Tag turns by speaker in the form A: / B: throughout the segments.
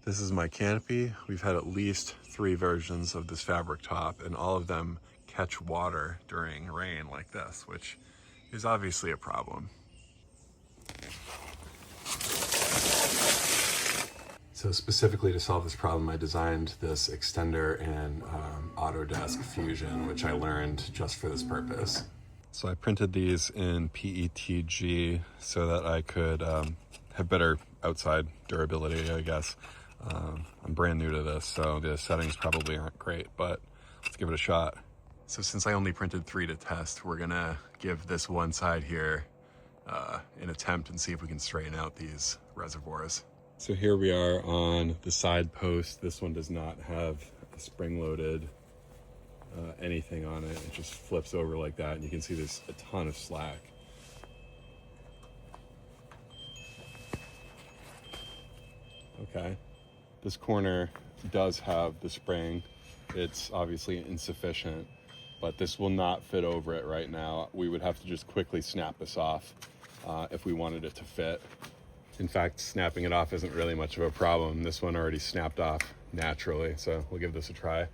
A: This is my canopy. We've had at least 3 versions of this fabric top, and all of them catch water during rain like this, which is obviously a problem. So specifically to solve this problem, I designed this extender in Autodesk Fusion, which I learned just for this purpose. So I printed these in PETG so that I could have better outside durability, I guess. I'm brand new to this, so the settings probably aren't great, but let's give it a shot. So since I only printed 3 to test, we're gonna give this one side here an attempt and see if we can straighten out these reservoirs. So here we are on the side post. This one does not have a spring-loaded anything on it. It just flips over like that, and you can see there's a ton of slack. Okay. This corner does have the spring. It's obviously insufficient, but this will not fit over it right now. We would have to just quickly snap this off if we wanted it to fit. In fact, snapping it off isn't really much of a problem. This one already snapped off naturally, so we'll give this a try.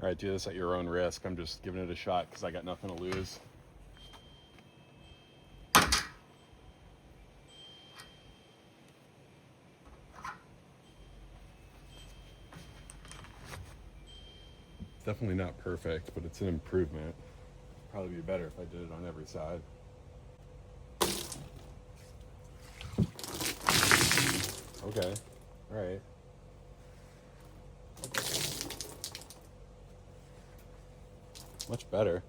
A: All right, do this at your own risk. I'm just giving it a shot because I got nothing to lose. Definitely not perfect, but it's an improvement. Probably be better if I did it on every side. Okay, all right. Much better.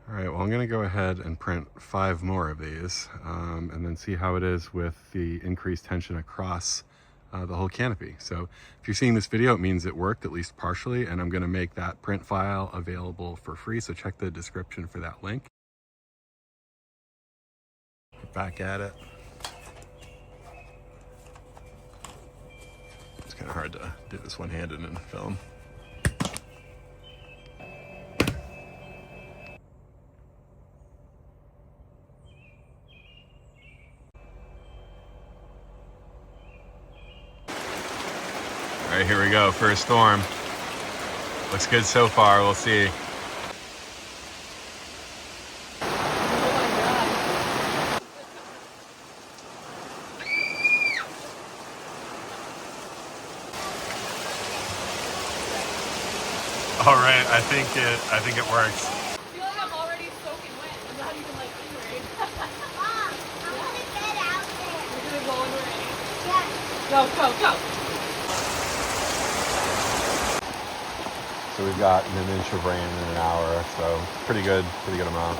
A: All right, well, I'm gonna go ahead and print 5 more of these and then see how it is with the increased tension across the whole canopy. So if you're seeing this video, it means it worked at least partially, and I'm gonna make that print file available for free. So check the description for that link. Get back at it. It's kind of hard to do this one-handed in film. All right, here we go, first storm. Looks good so far, we'll see. All right, I think it works.
B: I feel like I'm already soaking wet. I'm not even like in rain.
C: Mom, I'm gonna get out there.
B: We're gonna go in the rain.
C: Yes.
B: Go, go, go.
A: So we've got an inch of rain in an hour, so pretty good amount.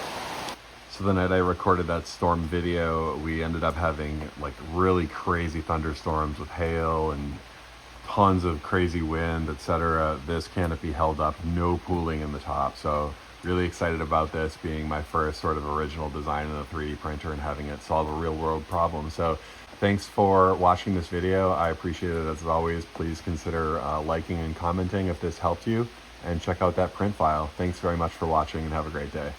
A: So the night I recorded that storm video, we ended up having like really crazy thunderstorms with hail and tons of crazy wind, etc. This canopy held up, no pooling in the top. So really excited about this being my first sort of original design in a 3D printer and having it solve a real world problem. So thanks for watching this video. I appreciate it as always. Please consider liking and commenting if this helped you, and check out that print file. Thanks very much for watching and have a great day.